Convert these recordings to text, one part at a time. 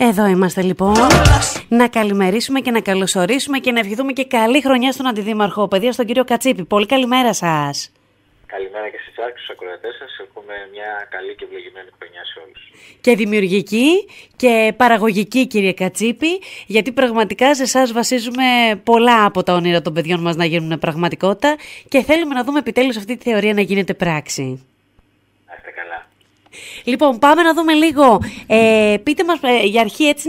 Εδώ είμαστε λοιπόν. Να καλημερίσουμε και να καλωσορίσουμε και να ευχηθούμε και καλή χρονιά στον Αντιδήμαρχο Παιδείας, τον κύριο Κατσίπη. Πολύ καλημέρα σας. Καλημέρα και στις άκρες τους ακροατές σας. Έχουμε μια καλή και ευλογημένη χρονιά σε όλους. Και δημιουργική και παραγωγική, κύριε Κατσίπη, γιατί πραγματικά σε εσάς βασίζουμε πολλά από τα όνειρα των παιδιών μας να γίνουν πραγματικότητα και θέλουμε να δούμε επιτέλους αυτή τη θεωρία να γίνεται πράξη. Να είστε καλά. Λοιπόν, πάμε να δούμε λίγο. Πείτε μας για αρχή έτσι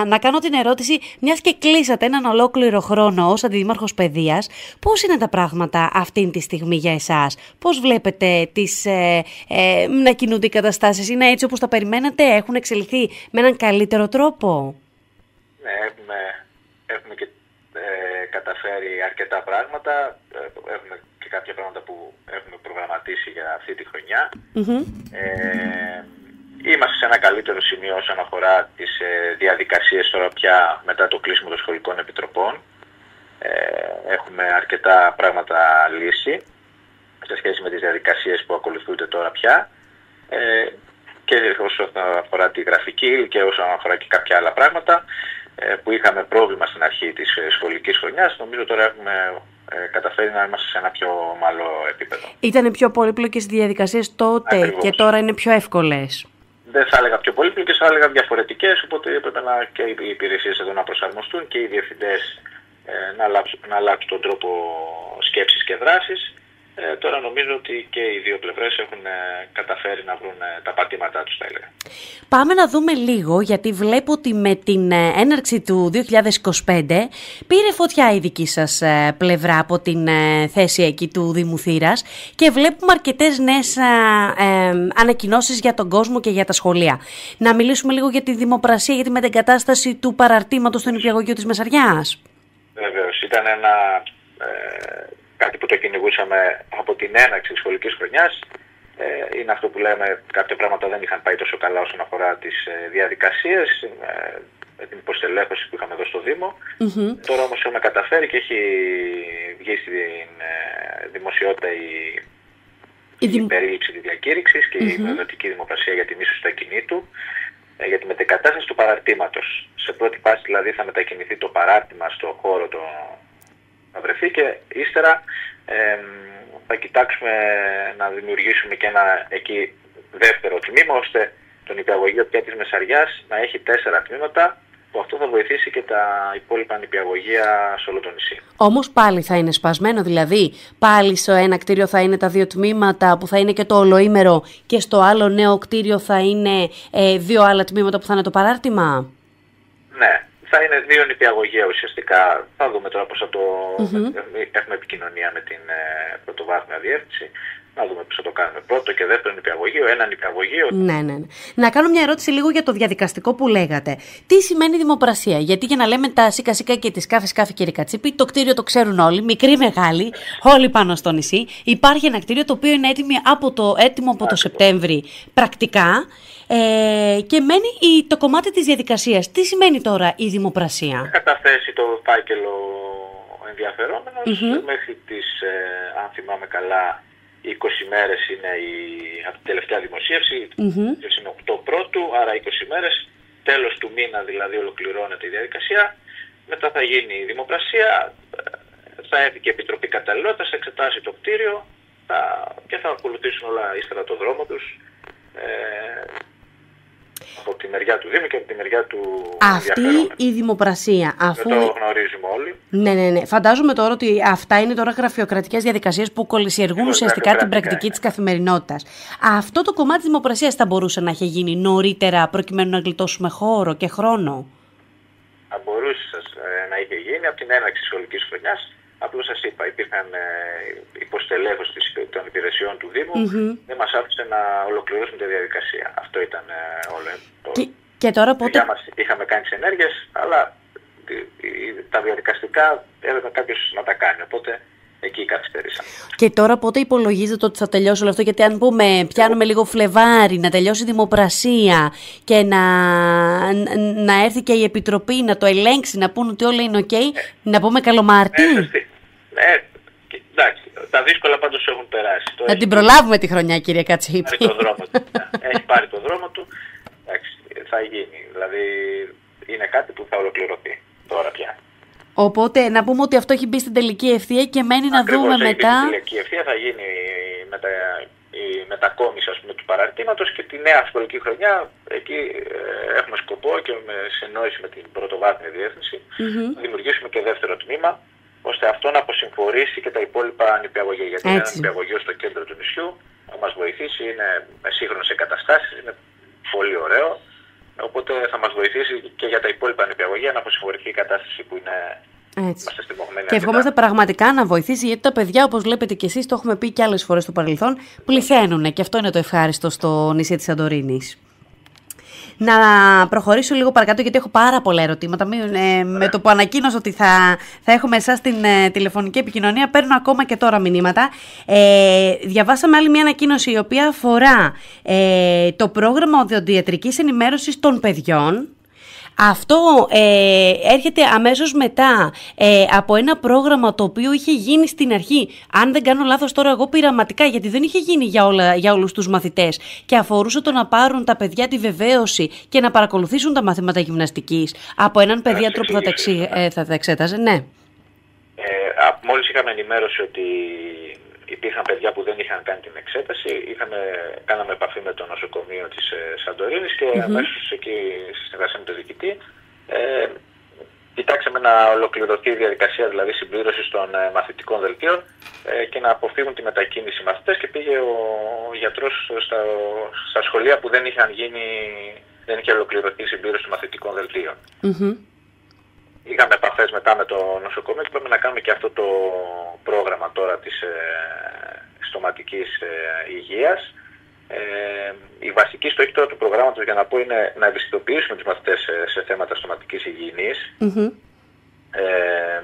να κάνω την ερώτηση, μιας και κλείσατε έναν ολόκληρο χρόνο ως Αντιδήμαρχος Παιδείας, πώς είναι τα πράγματα αυτή τη στιγμή για εσάς? Πώς βλέπετε να κινούνται οι καταστάσεις? Είναι έτσι όπως τα περιμένατε? Έχουν εξελιχθεί με έναν καλύτερο τρόπο? Ναι, έχουμε και καταφέρει αρκετά πράγματα. Έχουμε και κάποια πράγματα που έχουμε προγραμματίσει για αυτή τη χρονιά. Είμαστε σε ένα καλύτερο σημείο όσον αφορά τις διαδικασίες τώρα πια μετά το κλείσιμο των σχολικών επιτροπών. Έχουμε αρκετά πράγματα λύσει σε σχέση με τις διαδικασίες που ακολουθούνται τώρα πια, και όσον αφορά τη γραφική και όσον αφορά και κάποια άλλα πράγματα που είχαμε πρόβλημα στην αρχή της σχολικής χρονιάς. Νομίζω τώρα έχουμε καταφέρει να είμαστε σε ένα πιο ομαλό επίπεδο. Ήτανε πιο πολύπλοκες οι διαδικασίες τότε? Ακριβώς. Και τώρα είναι πιο εύκολες? Δεν θα έλεγα πιο πολύπλοκες, θα έλεγα διαφορετικές, οπότε έπρεπε και οι υπηρεσίες εδώ να προσαρμοστούν και οι διευθυντές να αλλάξουν τον τρόπο σκέψης και δράσης. Τώρα νομίζω ότι και οι δύο πλευρές έχουν καταφέρει να βρουν τα πατήματά τους, θα έλεγα. Πάμε να δούμε λίγο, γιατί βλέπω ότι με την έναρξη του 2025 πήρε φωτιά η δική σας πλευρά από την θέση εκεί του Δήμου Θήρας και βλέπουμε αρκετές νέες ανακοινώσεις για τον κόσμο και για τα σχολεία. Να μιλήσουμε λίγο για τη δημοπρασία, για τη μετεγκατάσταση του παραρτήματος στο νηπιαγωγείο της Μεσαριάς. Βεβαίως, ήταν κάτι που το κυνηγούσαμε από την έναρξη της σχολικής χρονιάς. Είναι αυτό που λέμε, κάποια πράγματα δεν είχαν πάει τόσο καλά όσον αφορά τις διαδικασίες, με την υποστελέχωση που είχαμε εδώ στο Δήμο. Τώρα όμως έχουμε καταφέρει και έχει βγει στην δημοσιότητα η περίληψη της διακήρυξης και η μελλοντική δημοπρασία για την ίσως του ακινήτου, για τη μετεγκατάσταση του παραρτήματος. Σε πρώτη φάση δηλαδή θα μετακινηθεί το παράρτημα στο χώρο να βρεθεί και ύστερα θα κοιτάξουμε να δημιουργήσουμε και ένα εκεί δεύτερο τμήμα, ώστε το νηπιαγωγείο πια της Μεσαριάς να έχει 4 τμήματα, που αυτό θα βοηθήσει και τα υπόλοιπα νηπιαγωγεία σε όλο το νησί. Όμως πάλι θα είναι σπασμένο, δηλαδή πάλι στο ένα κτίριο θα είναι τα 2 τμήματα που θα είναι και το ολοήμερο και στο άλλο νέο κτίριο θα είναι 2 άλλα τμήματα που θα είναι το παράρτημα? Ναι. Θα είναι 2 νηπιαγωγεία ουσιαστικά. Θα δούμε τώρα πώς θα το... Έχουμε επικοινωνία με την πρωτοβάθμια διεύθυνση. Να δούμε πώς θα το κάνουμε. Πρώτο και δεύτερο νηπιαγωγείο, ένα νηπιαγωγείο. Ναι. Να κάνω μια ερώτηση λίγο για το διαδικαστικό που λέγατε. Τι σημαίνει δημοπρασία? Γιατί για να λέμε τα σίκα σίκα και τη σκάφη κύριε Κατσίπη, το κτίριο το ξέρουν όλοι, μικροί μεγάλοι, όλοι πάνω στο νησί. Υπάρχει ένα κτίριο το οποίο είναι έτοιμο από το Σεπτέμβρη πρακτικά. Και μένει το κομμάτι της διαδικασίας. Τι σημαίνει τώρα η δημοπρασία? Θα καταθέσει το φάκελο ενδιαφερόμενος μέχρι τις, αν θυμάμαι καλά, 20 μέρες είναι από την τελευταία δημοσίευση, είναι 8 πρώτου, άρα 20 μέρες, τέλος του μήνα δηλαδή ολοκληρώνεται η διαδικασία, μετά θα γίνει η δημοπρασία, θα έρθει και η Επιτροπή Καταλληλότητας, θα εξετάσει το κτίριο και θα ακολουθήσουν όλα ύστερα το δρόμο τους, από τη μεριά του Δήμου και από τη μεριά του ενδιαφερόμενου. Αυτή η δημοπρασία, αφού... Δεν το γνωρίζουμε όλοι. Ναι. Φαντάζομαι τώρα ότι αυτά είναι τώρα γραφειοκρατικές διαδικασίες που κολλησιεργούν ουσιαστικά την πρακτική της καθημερινότητας. Αυτό το κομμάτι της δημοπρασίας θα μπορούσε να έχει γίνει νωρίτερα προκειμένου να γλιτώσουμε χώρο και χρόνο? Θα μπορούσε να είχε γίνει από την έναρξη της σχολικής χρονιάς. Απλώς σας είπα, υπήρχαν υποστελέχωση των υπηρεσιών του Δήμου, δεν μας άφησε να ολοκληρώσουμε τη διαδικασία. Αυτό ήταν όλο. Και τώρα πότε... Είχαμε κάνει τις ενέργειες, αλλά τα διαδικαστικά έπρεπε κάποιος να τα κάνει, οπότε εκεί καθυστερήσαμε. Και τώρα πότε υπολογίζετε ότι θα τελειώσει όλο αυτό? Γιατί αν πιάνουμε λίγο Φλεβάρι, να τελειώσει η δημοπρασία και να έρθει και η Επιτροπή να το ελέγξει, να πούν ότι όλα είναι ok, να πούμε καλομάρτι. Εντάξει, τα δύσκολα πάντως έχουν περάσει. Να την προλάβουμε τη χρονιά, κύριε Κατσίπη. Έχει πάρει το δρόμο του. Εντάξει, θα γίνει. Δηλαδή είναι κάτι που θα ολοκληρωθεί τώρα πια. Οπότε να πούμε ότι αυτό έχει μπει στην τελική ευθεία και μένει να δούμε μετά. Στην τελική ευθεία θα γίνει η μετακόμιση, ας πούμε, του παραρτήματος και τη νέα σχολική χρονιά. Εκεί έχουμε σκοπό και με συνεννόηση με την πρωτοβάθμια διεύθυνση να δημιουργήσουμε και δεύτερο τμήμα, ώστε αυτό να αποσυμφορήσει και τα υπόλοιπα νηπιαγωγεία. Γιατί είναι ένα νηπιαγωγείο στο κέντρο του νησιού, θα μας βοηθήσει, είναι με σύγχρονες εγκαταστάσεις, είναι πολύ ωραίο. Οπότε θα μας βοηθήσει και για τα υπόλοιπα νηπιαγωγεία να αποσυμφορηθεί η κατάσταση που είναι. Και ευχόμαστε πραγματικά να βοηθήσει, γιατί τα παιδιά, όπως βλέπετε και εσείς, το έχουμε πει και άλλες φορές στο παρελθόν, πληθαίνουν και αυτό είναι το ευχάριστο στο νησί της Σαντορίνης. Να προχωρήσω λίγο παρακάτω, γιατί έχω πάρα πολλά ερωτήματα. Με το που ανακοίνωσα ότι θα έχουμε εσάς στην τηλεφωνική επικοινωνία, παίρνω ακόμα και τώρα μηνύματα. Διαβάσαμε άλλη μια ανακοίνωση η οποία αφορά το πρόγραμμα οδοντιατρικής ενημέρωσης των παιδιών. Αυτό έρχεται αμέσως μετά από ένα πρόγραμμα το οποίο είχε γίνει στην αρχή, αν δεν κάνω λάθος τώρα εγώ πειραματικά, γιατί δεν είχε γίνει για όλους τους μαθητές και αφορούσε το να πάρουν τα παιδιά τη βεβαίωση και να παρακολουθήσουν τα μαθήματα γυμναστικής από έναν παιδίατρο που θα τα εξέταζε, ναι. Μόλις είχαμε ενημέρωση ότι υπήρχαν παιδιά που δεν είχαν κάνει την εξέταση, κάναμε επαφή με το νοσοκομείο της Σαντορίνης και αμέσως εκεί στη συνεργασία με τον διοικητή κοιτάξαμε να ολοκληρωθεί η διαδικασία, δηλαδή συμπλήρωσης των μαθητικών δελτίων και να αποφύγουν τη μετακίνηση μαθητές, και πήγε ο γιατρός στα σχολεία που δεν είχε ολοκληρωθεί η συμπλήρωση των μαθητικών δελτίων. Είχαμε επαφές μετά με το νοσοκομείο και πρέπει να κάνουμε και αυτό το πρόγραμμα τώρα της στοματικής υγείας. Η βασική στόχη τώρα του προγράμματος, για να πω, είναι να ευαισθητοποιήσουμε τους μαθητές σε θέματα στοματικής υγιεινής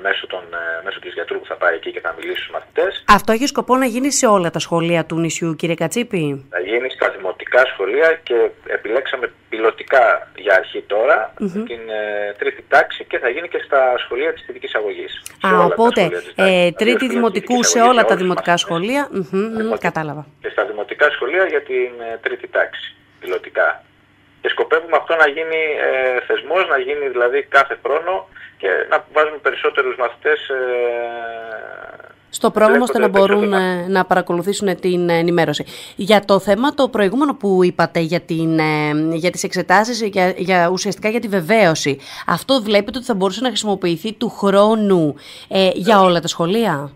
μέσω του γιατρού που θα πάει εκεί και θα μιλήσει στους μαθητές. Αυτό έχει σκοπό να γίνει σε όλα τα σχολεία του νησιού, κύριε Κατσίπη? Θα γίνει στα δημοτικά σχολεία και επιλέξαμε πιλωτικά για αρχή τώρα την τρίτη τάξη και θα γίνει και στα σχολεία της θετικής αγωγής. Οπότε τρίτη δημοτικού σε όλα τα δημοτικά σχολεία. Κατάλαβα. Και στα δημοτικά σχολεία για την τρίτη τάξη, πιλωτικά. Και σκοπεύουμε αυτό να γίνει θεσμός, να γίνει δηλαδή κάθε χρόνο και να βάζουμε περισσότερους μαθητές στο πρόγραμμα, ώστε να μπορούν να παρακολουθήσουν την ενημέρωση. Για το θέμα το προηγούμενο που είπατε για τις εξετάσεις, ουσιαστικά για τη βεβαίωση, αυτό βλέπετε ότι θα μπορούσε να χρησιμοποιηθεί του χρόνου για όλα τα σχολεία?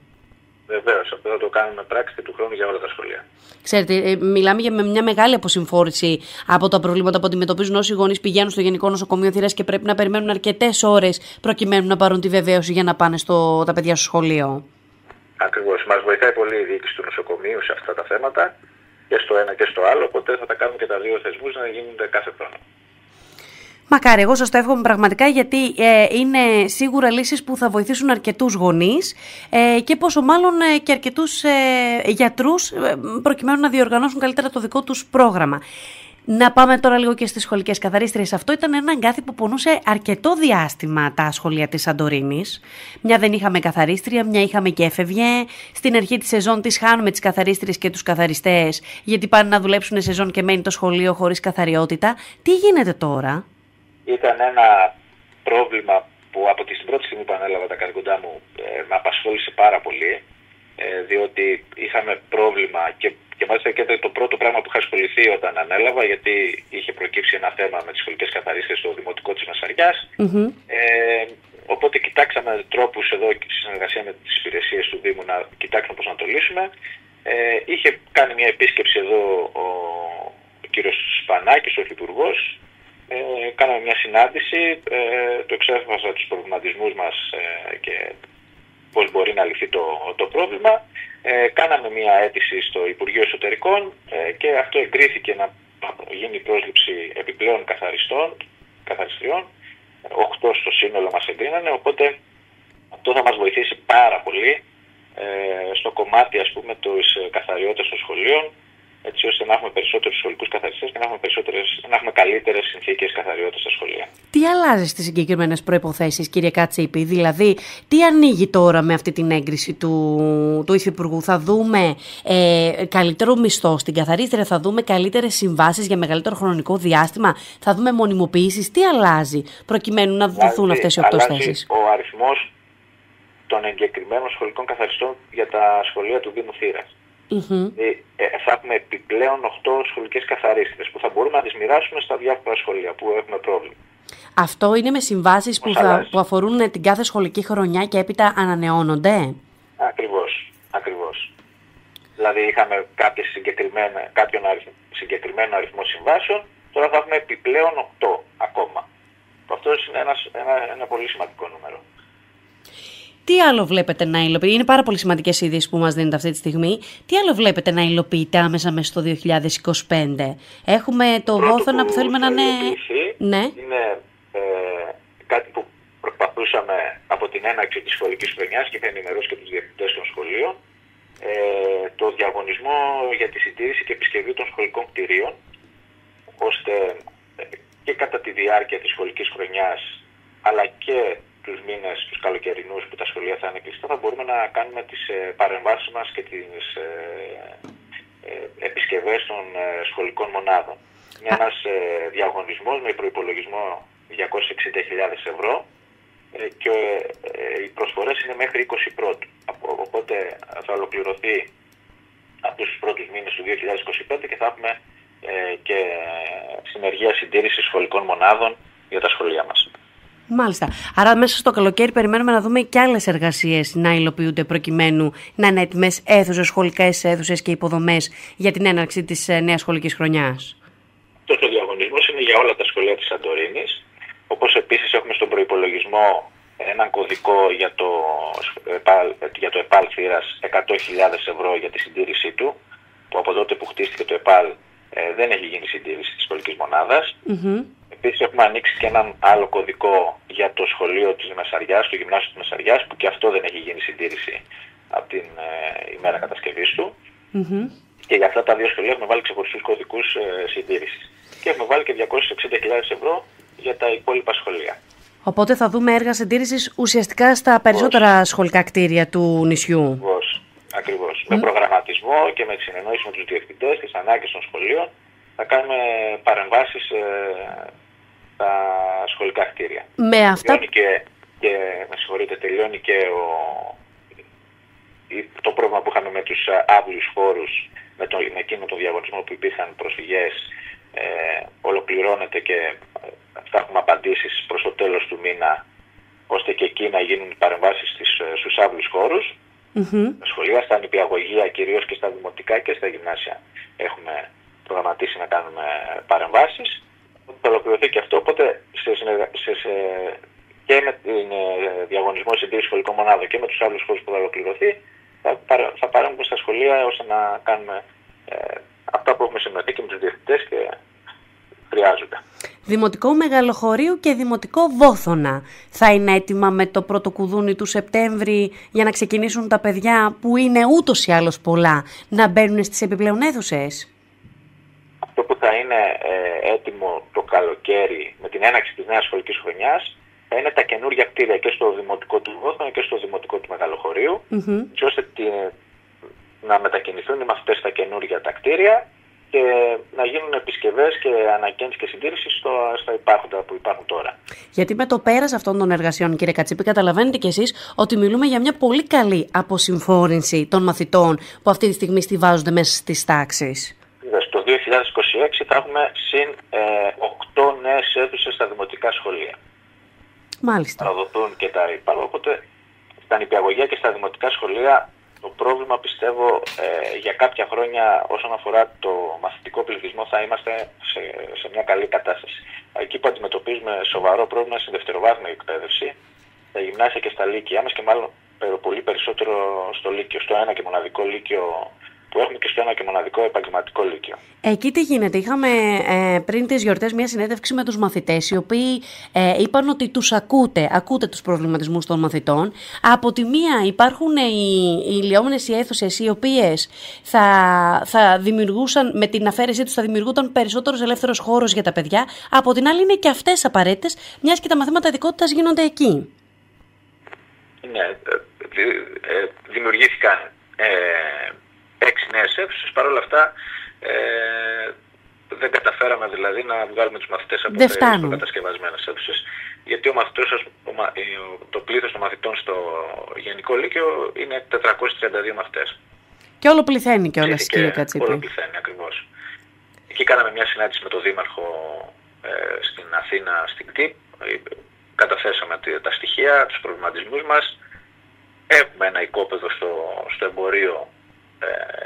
Βεβαίως, αυτό θα το κάνουμε πράξη του χρόνου για όλα τα σχολεία. Ξέρετε, μιλάμε για μια μεγάλη αποσυμφόρηση από τα προβλήματα που αντιμετωπίζουν όσοι γονείς πηγαίνουν στο Γενικό Νοσοκομείο Θήρας και πρέπει να περιμένουν αρκετές ώρες προκειμένου να πάρουν τη βεβαίωση για να πάνε τα παιδιά στο σχολείο. Ακριβώς. Μας βοηθάει πολύ η διοίκηση του νοσοκομείου σε αυτά τα θέματα, και στο ένα και στο άλλο, οπότε θα τα κάνουμε και τα δύο θεσμούς να γίνονται κάθε χρόνο. Μακάρι, εγώ σας το εύχομαι πραγματικά, γιατί είναι σίγουρα λύσεις που θα βοηθήσουν αρκετούς γονείς και πόσο μάλλον και αρκετούς γιατρούς προκειμένου να διοργανώσουν καλύτερα το δικό τους πρόγραμμα. Να πάμε τώρα λίγο και στις σχολικές καθαρίστριες. Αυτό ήταν ένα αγκάθι που πονούσε αρκετό διάστημα τα σχολεία της Σαντορίνης. Μια δεν είχαμε καθαρίστρια, μια είχαμε και έφευγε. Στην αρχή της σεζόν τις χάνουμε τις καθαρίστριες και τους καθαριστές, γιατί πάνε να δουλέψουν σεζόν και μένει το σχολείο χωρίς καθαριότητα. Τι γίνεται τώρα? Ήταν ένα πρόβλημα που από την πρώτη στιγμή που ανέλαβα τα καθηκοντά μου με απασχόλησε πάρα πολύ, διότι είχαμε πρόβλημα και μάλιστα και το πρώτο πράγμα που είχα ασχοληθεί όταν ανέλαβα, γιατί είχε προκύψει ένα θέμα με τις σχολικές καθαρίστριες στο Δημοτικό της Μασαριάς. Οπότε κοιτάξαμε τρόπους εδώ και στη συνεργασία με τις υπηρεσίες του Δήμου να κοιτάξουμε πώς να το λύσουμε. Είχε κάνει μια επίσκεψη εδώ ο κύριος Σπανάκης, ο Υφυπουργός. Κάναμε μια συνάντηση, του εξέφρασα τους προβληματισμούς μας και πώς μπορεί να λυθεί το πρόβλημα. Κάναμε μια αίτηση στο Υπουργείο Εσωτερικών και αυτό εγκρίθηκε να γίνει πρόσληψη επιπλέον καθαριστριών. 8 στο σύνολο μας εγκρίνανε, οπότε αυτό θα μας βοηθήσει πάρα πολύ στο κομμάτι, ας πούμε, της καθαριότητας των σχολείων, έτσι ώστε να έχουμε περισσότερους σχολικούς καθαριστές και να έχουμε καλύτερες συνθήκες καθαριότητας στα σχολεία. Τι αλλάζει στις συγκεκριμένες προϋποθέσεις, κύριε Κατσίπη? Δηλαδή, τι ανοίγει τώρα με αυτή την έγκριση του Υφυπουργού? Θα δούμε καλύτερο μισθό στην καθαρίστρια, θα δούμε καλύτερες συμβάσεις για μεγαλύτερο χρονικό διάστημα, θα δούμε μονιμοποιήσεις? Τι αλλάζει προκειμένου να δοθούν αυτές οι 8 θέσεις? Ο αριθμός των εγκεκριμένων σχολικών καθαριστών για τα σχολεία του Δήμου Θήρας. Θα έχουμε επιπλέον 8 σχολικές καθαρίστρες που θα μπορούμε να τις μοιράσουμε στα διάφορα σχολεία που έχουμε πρόβλημα. Αυτό είναι με συμβάσεις που αφορούν την κάθε σχολική χρονιά και έπειτα ανανεώνονται? Ακριβώς. Δηλαδή είχαμε κάποιον συγκεκριμένο αριθμό συμβάσεων, τώρα θα έχουμε επιπλέον 8 ακόμα. Αυτό είναι ένα πολύ σημαντικό νούμερο. Τι άλλο βλέπετε να υλοποιείται? Είναι πάρα πολύ σημαντικές ειδήσεις που μας δίνετε αυτή τη στιγμή. Τι άλλο βλέπετε να υλοποιείται άμεσα μέσα στο 2025? Έχουμε το Βόθωνα που θέλουμε να είναι... Ναι. Είναι κάτι που προσπαθούσαμε από την έναρξη της σχολικής χρονιάς και είχα ενημερώσει και τους διευθυντές των σχολείων. Το διαγωνισμό για τη συντήρηση και επισκευή των σχολικών κτηρίων, ώστε και κατά τη διάρκεια της σχολικής χρονιάς αλλά και τους μήνες, τους καλοκαιρινούς που τα σχολεία θα είναι κλειστά, θα μπορούμε να κάνουμε τις παρεμβάσεις μας και τις επισκευές των σχολικών μονάδων. Είναι ένας διαγωνισμός με προϋπολογισμό 260.000 ευρώ και οι προσφορές είναι μέχρι 20 πρώτου. Οπότε θα ολοκληρωθεί από τους πρώτους μήνες του 2025 και θα έχουμε και συνεργεία συντήρησης σχολικών μονάδων για τα σχολεία μας. Μάλιστα. Άρα μέσα στο καλοκαίρι περιμένουμε να δούμε και άλλες εργασίες να υλοποιούνται προκειμένου να είναι έτοιμες αίθουσες, σχολικές αίθουσες και υποδομές για την έναρξη της νέας σχολικής χρονιάς. Αυτός ο διαγωνισμός είναι για όλα τα σχολεία της Σαντορίνης, όπως επίσης έχουμε στον προϋπολογισμό έναν κωδικό για το ΕΠΑΛ Θήρας 100.000 ευρώ για τη συντήρησή του, που από τότε που χτίστηκε το ΕΠΑΛ δεν έχει γίνει συντήρηση της σχολικής μονάδας. Επίσης έχουμε ανοίξει και έναν άλλο κωδικό για το σχολείο της Μεσαριάς, το γυμνάσιο της Μεσαριάς, που και αυτό δεν έχει γίνει συντήρηση από την ημέρα κατασκευής του. Και για αυτά τα δύο σχολεία έχουμε βάλει ξεχωριστούς κωδικούς συντήρησης. Και έχουμε βάλει και 260.000 ευρώ για τα υπόλοιπα σχολεία. Οπότε θα δούμε έργα συντήρησης ουσιαστικά στα περισσότερα σχολικά κτίρια του νησιού. Ακριβώς. Με προγραμματισμό και με συνεννόηση με τους διευθυντές, τις ανάγκες των σχολείων, θα κάνουμε παρεμβάσεις στα σχολικά κτίρια. Με αυτά... τελειώνει και το πρόβλημα που είχαμε με τους άβουλους χώρους, με εκείνο το διαγωνισμό που υπήρχαν προσφυγές, ολοκληρώνεται και θα έχουμε απαντήσεις προς το τέλος του μήνα, ώστε και εκεί να γίνουν παρεμβάσεις στους άβουλους χώρους. Στα σχολεία, στα νηπιαγωγεία κυρίως και στα δημοτικά και στα γυμνάσια έχουμε προγραμματίσει να κάνουμε παρεμβάσεις. Θα ολοκληρωθεί και αυτό, οπότε και με την διαγωνισμό συντήρηση σχολικών μονάδων και με τους άλλους χώρους που θα ολοκληρωθεί, θα παρέμβουμε στα σχολεία ώστε να κάνουμε αυτά που έχουμε συμμετέχει και με τους διευθυντές και χρειάζονται. Δημοτικό Μεγαλοχωρίου και Δημοτικό Βόθωνα θα είναι έτοιμα με το πρώτο κουδούνι του Σεπτέμβρη για να ξεκινήσουν τα παιδιά που είναι ούτως ή άλλως πολλά να μπαίνουν στις επιπλέον αίθουσες? Αυτό που θα είναι έτοιμο το καλοκαίρι με την έναρξη της νέας σχολικής χρονιάς θα είναι τα καινούργια κτίρια και στο Δημοτικό του Βόθωνα και στο Δημοτικό του Μεγαλοχωρίου, έτσι ώστε να μετακινηθούν οι μαθητές στα καινούργια τα κτίρια και να γίνουν επισκευές και ανακαίνιση και συντήρηση στα υπάρχοντα που υπάρχουν τώρα. Γιατί με το πέρας αυτών των εργασιών, κύριε Κατσίπη, καταλαβαίνετε κι εσείς ότι μιλούμε για μια πολύ καλή αποσυμφόρηση των μαθητών που αυτή τη στιγμή στιβάζονται μέσα στις τάξεις. Το 2026 θα έχουμε συν 8 νέες αίθουσες στα δημοτικά σχολεία. Μάλιστα. Θα δοθούν και τα υπάλληλα, οπότε στα νηπιαγωγεία και στα δημοτικά σχολεία το πρόβλημα, πιστεύω, για κάποια χρόνια όσον αφορά το μαθητικό πληθυσμό θα είμαστε σε μια καλή κατάσταση. Εκεί που αντιμετωπίζουμε σοβαρό πρόβλημα στην δευτεροβάθμια εκπαίδευση, στα γυμνάσια και στα λύκεια μας και μάλλον πολύ περισσότερο στο λύκειο, στο ένα και μοναδικό λύκειο που έχουμε και στο ένα και μοναδικό επαγγελματικό λύκειο. Εκεί τι γίνεται? Είχαμε πριν τις γιορτές μια συνέντευξη με τους μαθητές, οι οποίοι είπαν ότι τους ακούτε τους προβληματισμούς των μαθητών. Από τη μία υπάρχουν οι λιόμενες οι αίθουσες, οι οποίες θα δημιουργούσαν, με την αφαίρεσή τους θα δημιουργούνταν περισσότερος ελεύθερος χώρος για τα παιδιά. Από την άλλη είναι και αυτές απαραίτητες, μιας και τα μαθήματα ειδικότητας γίνονται εκεί. Ναι, δημιουργήθηκαν 6 νέες αίθουσες, παρόλα αυτά δεν καταφέραμε δηλαδή να βγάλουμε τους μαθητές από τις προκατασκευασμένες αίθουσες. Γιατί το πλήθος των μαθητών στο Γενικό Λύκειο είναι 432 μαθητές. Και όλο πληθαίνει και όλα, κύριε Κατσίπη. Όλο πληθαίνει, ακριβώς. Εκεί κάναμε μια συνάντηση με τον Δήμαρχο στην Αθήνα, στην ΚΤΙΠ. Καταθέσαμε τα στοιχεία, τους προβληματισμούς μας. Έχουμε ένα οικόπεδο στο εμπορείο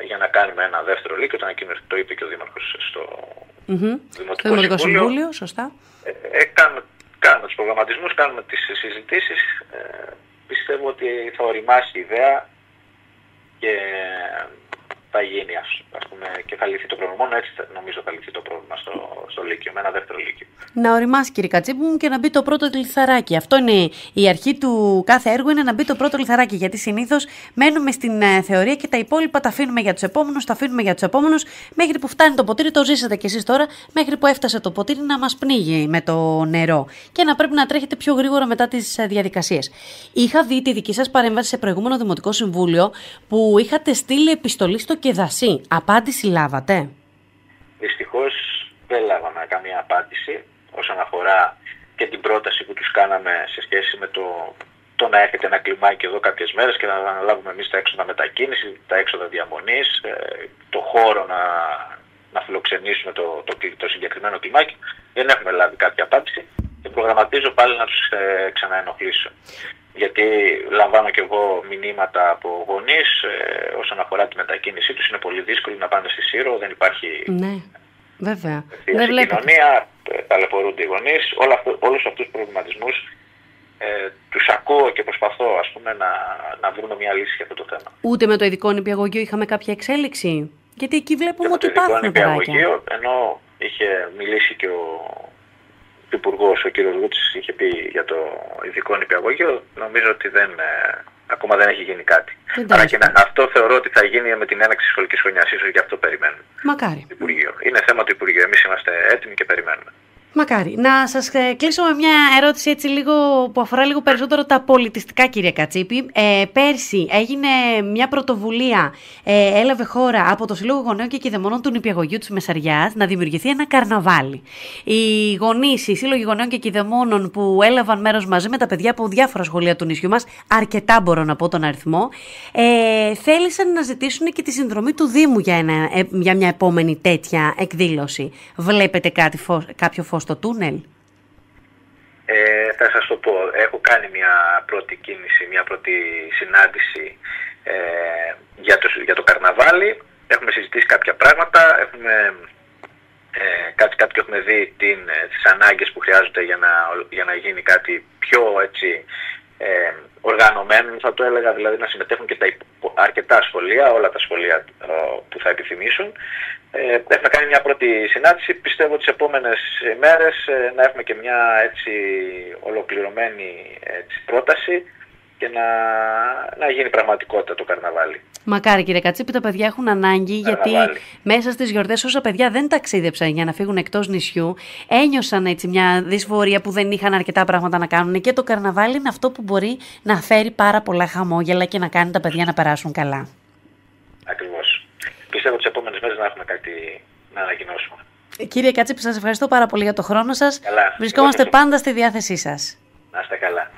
για να κάνουμε ένα δεύτερο λύκειο, το είπε και ο Δήμαρχος στο Δημοτικό Συμβούλιο. Σωστά. Κάνουμε τους προγραμματισμούς, κάνουμε τις συζητήσεις. Πιστεύω ότι θα οριμάσει η ιδέα και θα γίνει, ας πούμε, και θα λυθεί το πρόβλημα. Μόνο έτσι νομίζω θα λυθεί το πρόβλημα στο Λύκειο, με ένα δεύτερο Λύκειο. Να οριμάσει, κύριε Κατσίπη μου, και να μπει το πρώτο λιθαράκι. Αυτό είναι η αρχή του κάθε έργου, είναι να μπει το πρώτο λιθαράκι. Γιατί συνήθως μένουμε στην θεωρία και τα υπόλοιπα τα αφήνουμε για τους επόμενους, μέχρι που φτάνει το ποτήρι, το ζήσατε κι εσείς τώρα, μέχρι που έφτασε το ποτήρι να μας πνίγει με το νερό και να πρέπει να τρέχετε πιο γρήγορα μετά τις διαδικασίες. Είχα δει τη δική σας παρέμβαση σε προηγούμενο Δημοτικό Συμβούλιο που είχατε στείλει επιστολή στο Κεδασί. Απάντηση λάβατε? Δυστυχώς δεν λάβαμε καμία απάντηση όσον αφορά και την πρόταση που τους κάναμε σε σχέση με το να έρχεται ένα κλιμάκι εδώ κάποιες μέρες και να αναλάβουμε εμείς τα έξοδα μετακίνηση, τα έξοδα διαμονής, το χώρο να φιλοξενήσουμε το συγκεκριμένο κλιμάκι. Δεν έχουμε λάβει κάποια απάντηση και προγραμματίζω πάλι να τους ξαναενοχλήσω. Γιατί λαμβάνω και εγώ μηνύματα από γονείς όσον αφορά τη μετακίνησή τους. Είναι πολύ δύσκολο να πάνε στη Σύρο, δεν υπάρχει συγκοινωνία, ταλαιπωρούνται οι γονείς. Όλους αυτούς τους προβληματισμούς τους ακούω και προσπαθώ, ας πούμε, να βρούμε μια λύση για αυτό το θέμα. Ούτε με το ειδικό νηπιαγωγείο είχαμε κάποια εξέλιξη? Γιατί εκεί βλέπουμε ότι υπάρχουν παιδάκια. Ενώ είχε μιλήσει και ο Υπουργός, ο κ. Γούτσης, είχε πει για το ειδικό νηπιαγωγείο, νομίζω ότι ακόμα δεν έχει γίνει κάτι. Άρα και αυτό θεωρώ ότι θα γίνει με την έναρξη της σχολικής χρονιάς, ίσως γι' αυτό περιμένουμε. Μακάρι. Το Υπουργείο. Είναι θέμα του Υπουργείου. Εμείς είμαστε έτοιμοι και περιμένουμε. Μακάρι. Να σας κλείσω με μια ερώτηση έτσι που αφορά λίγο περισσότερο τα πολιτιστικά, κύριε Κατσίπη. Πέρσι έγινε μια πρωτοβουλία, έλαβε χώρα από το Σύλλογο Γονέων και Κηδεμόνων του Νηπιαγωγείου της Μεσαριάς να δημιουργηθεί ένα καρναβάλι. Οι γονείς, οι Σύλλογοι Γονέων και Κηδεμόνων που έλαβαν μέρος μαζί με τα παιδιά από διάφορα σχολεία του νησιού μας, αρκετά μπορώ να πω τον αριθμό, θέλησαν να ζητήσουν και τη συνδρομή του Δήμου για μια επόμενη τέτοια εκδήλωση. Βλέπετε κάποιο φως στο τούνελ? Θα σας το πω. Έχω κάνει μια πρώτη κίνηση, μια πρώτη συνάντηση για το καρναβάλι. Έχουμε συζητήσει κάποια πράγματα. Έχουμε κάτι και έχουμε δει τις ανάγκες που χρειάζονται για να γίνει κάτι πιο έτσι οργανωμένο, θα το έλεγα, δηλαδή να συμμετέχουν και αρκετά σχολεία, όλα τα σχολεία που θα επιθυμήσουν. Έχουμε κάνει μια πρώτη συνάντηση. Πιστεύω τις επόμενες μέρες να έχουμε και μια έτσι ολοκληρωμένη πρόταση και να γίνει πραγματικότητα το καρναβάλι. Μακάρι, κύριε Κατσίπη, τα παιδιά έχουν ανάγκη, γιατί μέσα στις γιορτές όσα παιδιά δεν ταξίδεψαν για να φύγουν εκτός νησιού, ένιωσαν έτσι μια δυσφορία που δεν είχαν αρκετά πράγματα να κάνουν, και το καρναβάλι είναι αυτό που μπορεί να φέρει πάρα πολλά χαμόγελα και να κάνει τα παιδιά να περάσουν καλά. Ακριβώς. Πιστεύω τις επόμενες μέρες να έχουμε κάτι να ανακοινώσουμε. Κύριε Κατσίπη, σας ευχαριστώ πάρα πολύ για το χρόνο σας. Καλά. Βρισκόμαστε πάντα στη διάθεσή σας. Να είστε καλά.